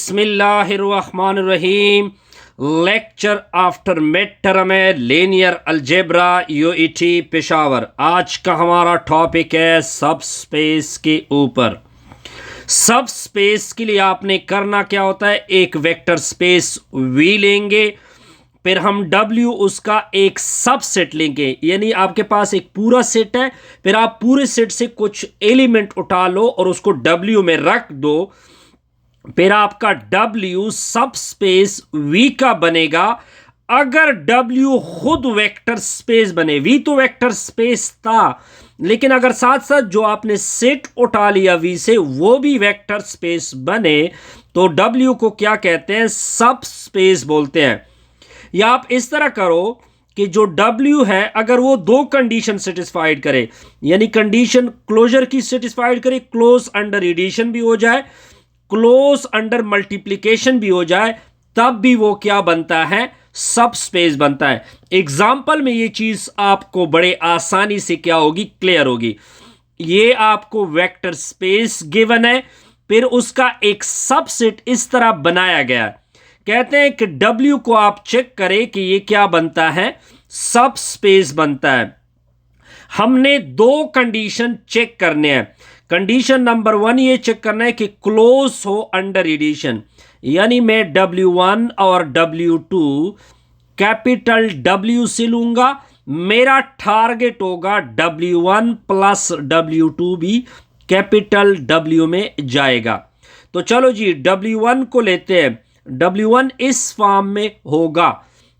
बिस्मिल्लाहिर्रहमानिर्रहीम। Lecture after mid term linear algebra UET Peshawar. आज का हमारा टॉपिक है सब स्पेस के ऊपर। सब स्पेस के लिए आपने करना क्या होता है, एक वेक्टर स्पेस वी लेंगे, फिर हम W उसका एक सबसेट लेंगे, यानी आपके पास एक पूरा सेट है, फिर आप पूरे सेट से कुछ एलिमेंट उठा लो और उसको W में रख दो, फिर आपका W सब स्पेस V का बनेगा। अगर W खुद वेक्टर स्पेस बने, V तो वेक्टर स्पेस था, लेकिन अगर साथ साथ जो आपने सेट उठा लिया V से वो भी वेक्टर स्पेस बने तो W को क्या कहते हैं, सब स्पेस बोलते हैं। या आप इस तरह करो कि जो W है अगर वो दो कंडीशन सेटिस्फाइड करे, यानी कंडीशन क्लोजर की सेटिस्फाइड करे, क्लोज अंडर एडिशन भी हो जाए, क्लोज अंडर मल्टीप्लिकेशन भी हो जाए, तब भी वो क्या बनता है, सब स्पेस बनता है। एग्जाम्पल में ये चीज आपको बड़े आसानी से क्या होगी, क्लियर होगी। ये आपको वेक्टर स्पेस गिवन है, फिर उसका एक सबसेट इस तरह बनाया गया है। कहते हैं कि W को आप चेक करें कि ये क्या बनता है, सब स्पेस बनता है। हमने दो कंडीशन चेक करने हैं। कंडीशन नंबर 1 ये चेक करना है कि क्लोज हो अंडर एडिशन, यानी मैं W1 और W2 कैपिटल W से लूंगा, मेरा टारगेट होगा W1 प्लस W2 भी कैपिटल W में जाएगा। तो चलो जी W1 को लेते हैं। W1 इस फॉर्म में होगा,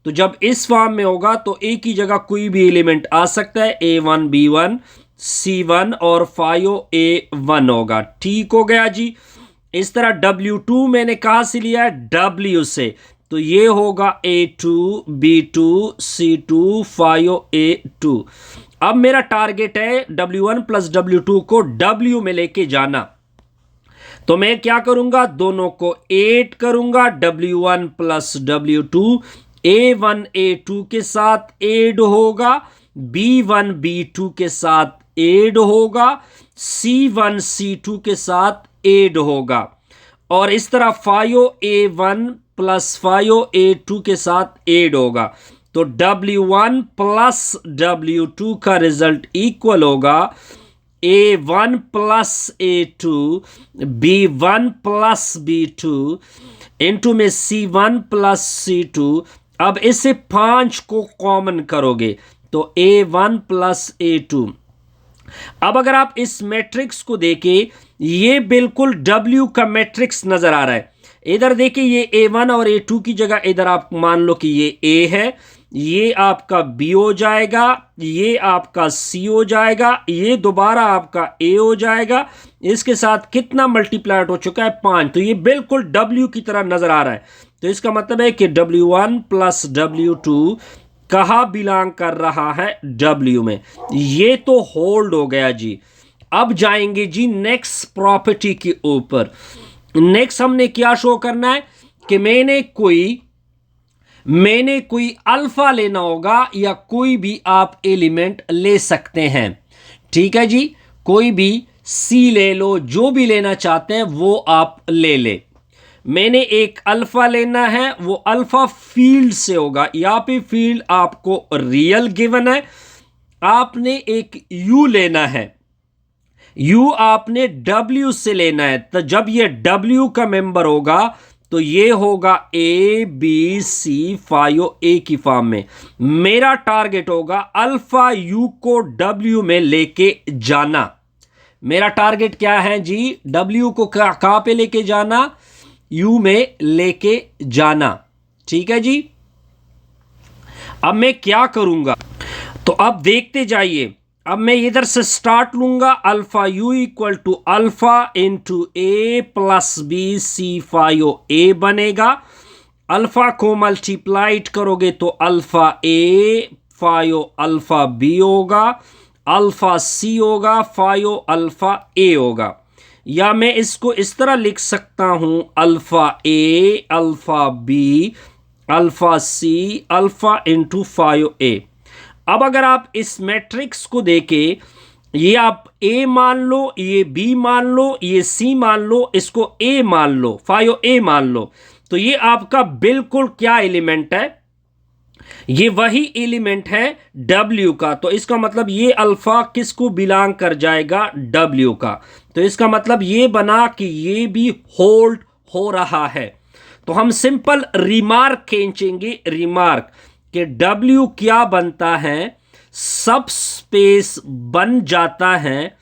तो जब इस फॉर्म में होगा तो एक ही जगह कोई भी एलिमेंट आ सकता है, A1 B1 C1 और 5A1 होगा। ठीक हो गया जी। इस तरह W2 मैंने कहां से लिया है, W से, तो ये होगा A2 B2 C2 5A2। अब मेरा टारगेट है W1 प्लस W2 को W में लेके जाना, तो मैं क्या करूंगा, दोनों को ऐड करूंगा, W1 plus W2 A1 A2 के साथ ऐड होगा, B1 B2 के साथ ऐड होगा, C1 C2 के साथ ऐड होगा, और इस तरह 5A1 प्लस 5A2 के साथ ऐड होगा। तो W1 प्लस W2 का रिजल्ट इक्वल होगा A1 plus A2 B1 plus B2 into में C1 प्लस C2। अब इसे 5 को कॉमन करोगे तो A1 प्लस A2। अब अगर आप इस मैट्रिक्स को देखें, ये बिल्कुल W का मैट्रिक्स नजर आ रहा है। इधर देखिए, ये A1 और A2 की जगह इधर आप मान लो कि ये A है, ये आपका B हो जाएगा, ये आपका C हो जाएगा, ये दोबारा आपका A हो जाएगा। इसके साथ कितना मल्टीप्लाइड हो चुका है, 5। तो ये बिल्कुल W की तरह नजर आ रहा है। तो इसका मतलब है कि W1 प्लस W2 कहाँ बिलोंग कर रहा है, W में। ये तो होल्ड हो गया जी। अब जाएंगे जी नेक्स्ट प्रॉपर्टी के ऊपर। नेक्स्ट हमने क्या शो करना है कि मैंने कोई अल्फा लेना होगा, या कोई भी आप एलिमेंट ले सकते हैं। ठीक है जी, कोई भी C ले लो, जो भी लेना चाहते हैं वो आप ले ले। मैंने एक अल्फा लेना है, वो अल्फा फील्ड से होगा। यहां पे फील्ड आपको रियल गिवन है। आपने एक U लेना है, U आपने W से लेना है। तो जब ये W का मेंबर होगा तो ये होगा A B C 5A की फॉर्म में। मेरा टारगेट होगा अल्फा U को W में लेके जाना। मेरा टारगेट क्या है जी, W को कहां पे लेके जाना, U में लेके जाना। ठीक है जी। अब मैं क्या करूंगा, तो अब देखते जाइए। अब मैं इधर से स्टार्ट लूंगा, alpha U equal to alpha into A plus B C5A बनेगा। अल्फा को मल्टीप्लाइड करोगे तो अल्फा A 5 अल्फा B होगा, अल्फा C होगा, 5 अल्फा A होगा। या मैं इसको इस तरह लिख सकता हूं, alpha A alpha B alpha C alpha into 5A। अब अगर आप इस मैट्रिक्स को देखें, ये आप ए मान लो, ये बी मान लो, ये सी मान लो, इसको ए मान लो, फायो ए मान लो, तो ये आपका बिल्कुल क्या एलिमेंट है, ये वही एलिमेंट है W का। तो इसका मतलब ये अल्फा किसको बिलोंग कर जाएगा, W का। तो इसका मतलब ये बना कि ये भी होल्ड हो रहा है। तो हम सिंपल रिमार्क खींचेंगे, रिमार्क कि W क्या बनता है, सब स्पेस बन जाता है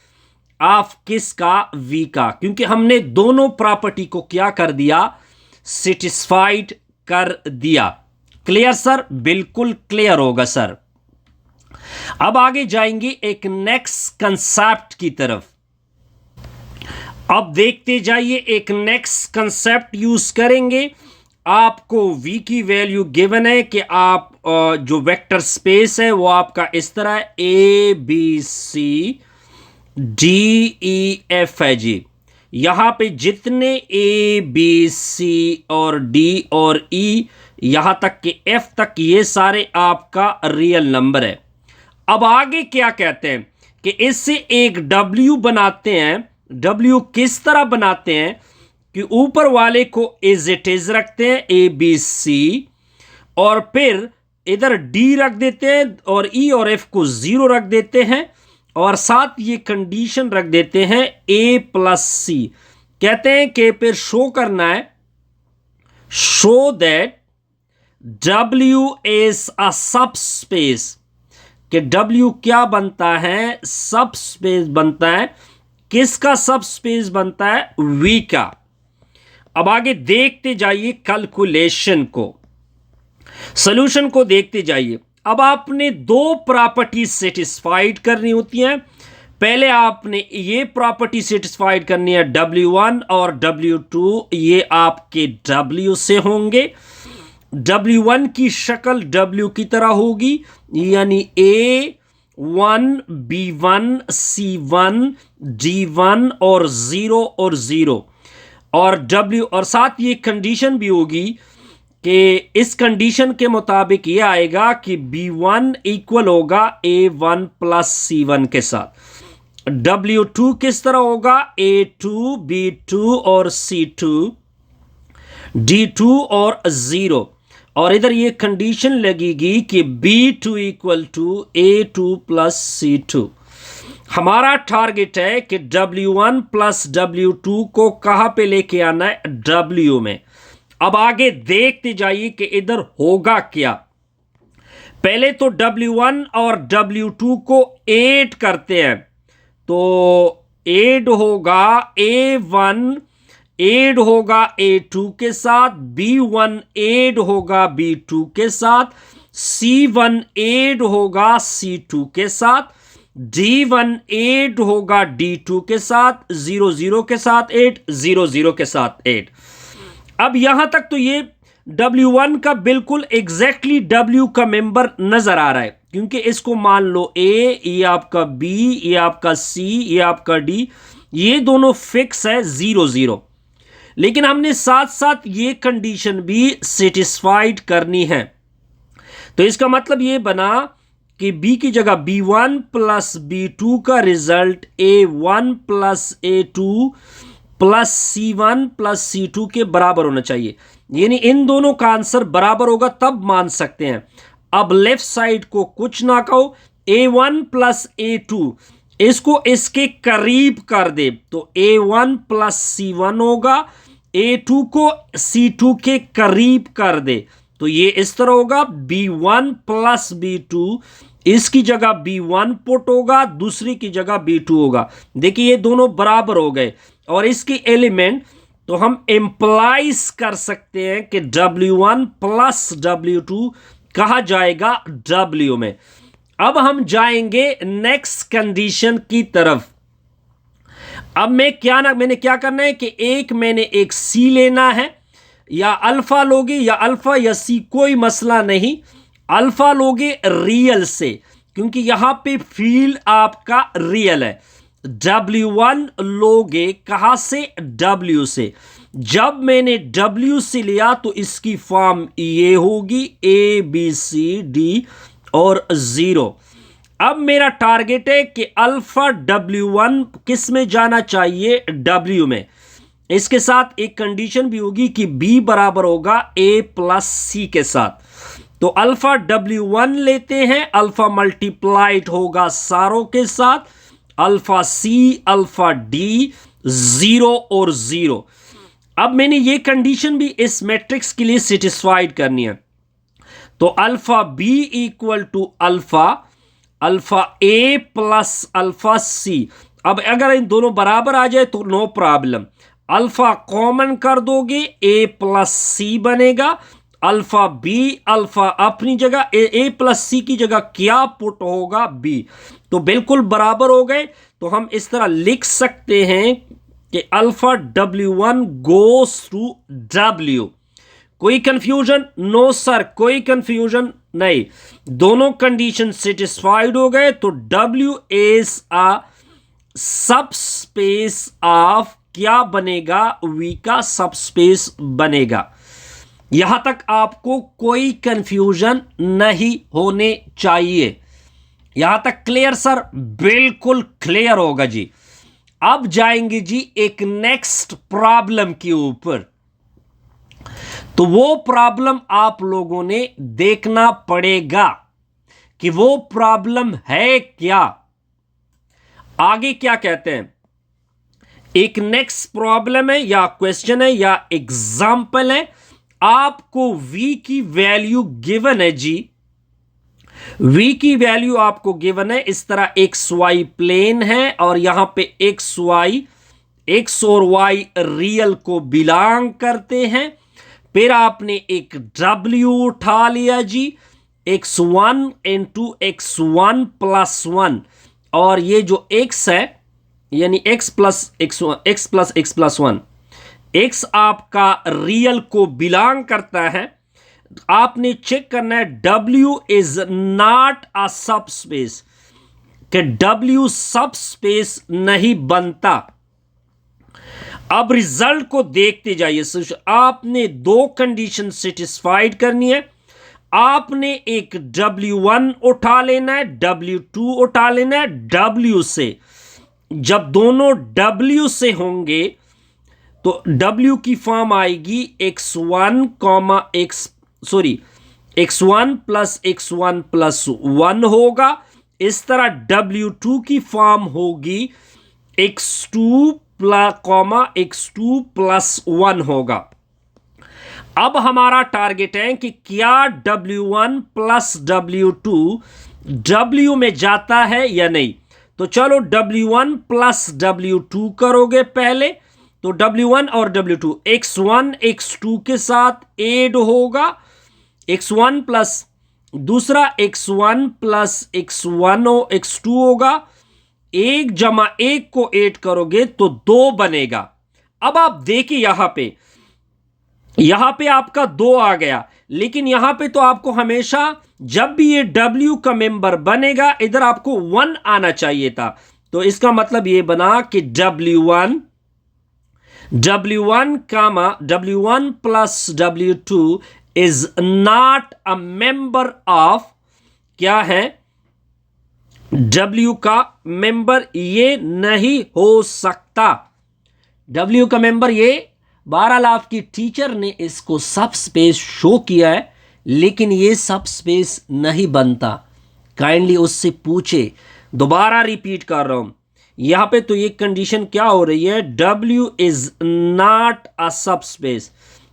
ऑफ किसका, V का, क्योंकि हमने दोनों प्रॉपर्टी को क्या कर दिया, सेटिस्फाइड कर दिया। क्लियर सर, बिल्कुल क्लियर होगा सर। अब आगे जाएंगे एक नेक्स्ट कंसेप्ट की तरफ। अब देखते जाइए, एक नेक्स्ट कंसेप्ट यूज करेंगे। आपको V की वैल्यू गिवन है कि आप जो वेक्टर स्पेस है वो आपका इस तरह है, A B C D E F है जी। यहां पे जितने A B C और D और E यहां तक कि F तक, ये सारे आपका रियल नंबर है। अब आगे क्या कहते हैं कि इससे एक W बनाते हैं। W किस तरह बनाते हैं कि ऊपर वाले को एज इट इज रखते हैं A B C, और फिर इधर D रख देते हैं और E और F को 0 रख देते हैं, और साथ ये कंडीशन रख देते हैं A प्लस C। कहते हैं कि फिर शो करना है, शो दैट W इज अ सब स्पेस, कि W क्या बनता है, सब स्पेस बनता है। किसका सब स्पेस बनता है, V का। अब आगे देखते जाइए कैलकुलेशन को, सॉल्यूशन को देखते जाइए। अब आपने दो प्रॉपर्टी सेटिस्फाइड करनी होती हैं। पहले आपने ये प्रॉपर्टी सेटिस्फाइड करनी है, W1 और W2 ये आपके W से होंगे। W1 की शक्ल W की तरह होगी, यानी A1 B1 C1 D1 और 0 और 0, और W, और साथ ये कंडीशन भी होगी कि इस कंडीशन के मुताबिक ये आएगा कि B1 इक्वल होगा A1 प्लस C1 के साथ। W2 किस तरह होगा, A2 B2 और C2 D2 और 0, और इधर ये कंडीशन लगेगी कि B2 equal to A2 plus C2। हमारा टारगेट है कि W1 प्लस W2 को कहां पे लेके आना है, W में। अब आगे देखते जाइए कि इधर होगा क्या। पहले तो W1 और W2 को ऐड करते हैं, तो ऐड होगा A1 ऐड होगा A2 के साथ, B1 ऐड होगा B2 के साथ, C1 ऐड होगा C2 के साथ, D1 ऐड होगा D2 के साथ, 0 0 के साथ 8, 0 0 के साथ 8। अब यहां तक तो ये W1 का बिल्कुल एग्जैक्टली W का मेंबर नजर आ रहा है, क्योंकि इसको मान लो A, ये आपका B, ये आपका C, ये आपका D, ये दोनों फिक्स है 0 0। लेकिन हमने साथ साथ ये कंडीशन भी सेटिस्फाइड करनी है। तो इसका मतलब ये बना कि B की जगह B1 प्लस B2 का result A1 plus A2 plus C1 plus C2 के बराबर होना चाहिए, यानी इन दोनों का आंसर बराबर होगा तब मान सकते हैं। अब लेफ्ट साइड को कुछ ना कहो, A1 प्लस A2 इसको इसके करीब कर दे तो A1 प्लस C1 होगा, A2 को C2 के करीब कर दे तो ये इस तरह होगा, B1 प्लस B2, इसकी जगह B1 पुट होगा, दूसरी की जगह B2 होगा। देखिए ये दोनों बराबर हो गए, और इसकी एलिमेंट तो हम इंप्लाइज कर सकते हैं कि W1 प्लस W2 कहा जाएगा W में। अब हम जाएंगे नेक्स्ट कंडीशन की तरफ। अब मैंने क्या करना है कि मैंने एक C लेना है, या अल्फा लोगे या अल्फा या C कोई मसला नहीं, अल्फा लोगे रियल से, क्योंकि यहां पे फील्ड आपका रियल है। W1 लोगे कहां से, W से। जब मैंने W से लिया तो इसकी फॉर्म ये होगी A B C D और 0। अब मेरा टारगेट है कि अल्फा W1 किस में जाना चाहिए, W में। इसके साथ एक कंडीशन भी होगी कि B बराबर होगा A प्लस C के साथ। तो अल्फा W1 लेते हैं, अल्फा मल्टीप्लाइड होगा सारों के साथ, अल्फा C, अल्फा D, 0 और 0। अब मैंने ये कंडीशन भी इस मैट्रिक्स के लिए सेटिस्फाइड करनी है। तो alpha B equal to alpha A plus alpha C। अब अगर इन दोनों बराबर आ जाए तो नो प्रॉब्लम, अल्फा कॉमन कर दोगे, A प्लस C बनेगा। अल्फा B, अल्फा अपनी जगह, A प्लस C की जगह क्या पुट होगा, B। तो बिल्कुल बराबर हो गए। तो हम इस तरह लिख सकते हैं कि alpha W1 goes to W। कोई कंफ्यूजन? नो सर, कोई कंफ्यूजन नहीं। दोनों कंडीशन सेटिस्फाइड हो गए तो W is a subspace of क्या बनेगा, V का सबस्पेस बनेगा। यहां तक आपको कोई कंफ्यूजन नहीं होने चाहिए। यहां तक क्लियर सर? बिल्कुल क्लियर होगा जी। अब जाएंगे जी एक नेक्स्ट प्रॉब्लम के ऊपर। तो वो प्रॉब्लम आप लोगों ने देखना पड़ेगा कि वो प्रॉब्लम है क्या। आगे क्या कहते हैं, एक नेक्स्ट प्रॉब्लम है या क्वेश्चन है या एग्जाम्पल है। आपको V की वैल्यू गिवन है जी, V की वैल्यू आपको गिवन है। इस तरह XY प्लेन है और यहां पे X और Y रियल को बिलोंग करते हैं। फिर आपने एक W उठा लिया जी, x1 इंटू x1 प्लस 1, और ये जो x है यानी x plus x plus 1, x आपका रियल को बिलोंग करता है। आपने चेक करना है W is not a subspace, कि W सबस्पेस नहीं बनता। अब रिजल्ट को देखते जाइए। आपने दो कंडीशन सेटिस्फाइड करनी है। आपने एक W1 उठा लेना है, W2 उठा लेना है W से। जब दोनों W से होंगे तो W की फॉर्म आएगी x1 प्लस 1 होगा। इस तरह W2 की फॉर्म होगी x2 प्लस 1 होगा। अब हमारा टारगेट है कि क्या W1 प्लस W2 W में जाता है या नहीं। तो चलो W1 प्लस W2 करोगे पहले, तो W1 और W2 x1 x2 के साथ ऐड होगा, x1 प्लस दूसरा x1 प्लस x2 होगा। 1 जमा 1 को ऐड करोगे तो 2 बनेगा। अब आप देखिए यहां पे आपका 2 आ गया, लेकिन यहां पे तो आपको हमेशा जब भी ये W का मेंबर बनेगा इधर आपको 1 आना चाहिए था। तो इसका मतलब ये बना कि W1 plus W2 is not a member of, क्या है, W का मेंबर ये नहीं हो सकता। W का मेंबर ये, बहरहाल आपकी टीचर ने इसको सब स्पेस शो किया है, लेकिन ये सब स्पेस नहीं बनता। काइंडली उससे पूछे। दोबारा रिपीट कर रहा हूं, यहां पे तो ये कंडीशन क्या हो रही है, W इज नॉट अ सब स्पेस।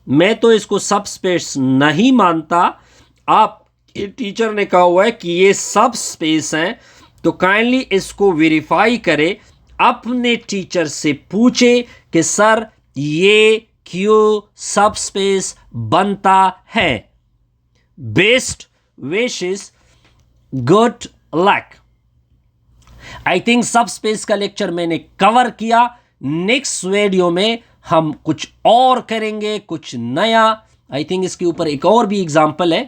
मैं तो इसको सब स्पेस नहीं मानता। आप टीचर ने कहा हुआ है कि ये सब स्पेस हैं, तो काइंडली इसको वेरीफाई करें। अपने टीचर से पूछे कि सर ये क्यों सब स्पेस बनता है। Best wishes, good luck. I think सब स्पेस का लेक्चर मैंने कवर किया। नेक्स्ट वीडियो में हम कुछ और करेंगे, कुछ नया। आई थिंक इसके ऊपर एक और भी एग्जाम्पल है,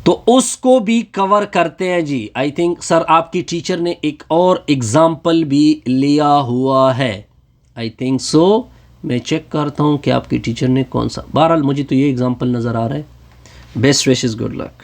तो उसको भी कवर करते हैं जी। आई थिंक सर आपकी टीचर ने एक और एग्जाम्पल भी लिया हुआ है। I think so. मैं चेक करता हूं कि आपकी टीचर ने कौन सा। बहरहाल मुझे तो ये एग्जाम्पल नज़र आ रहा है। Best wishes, good luck.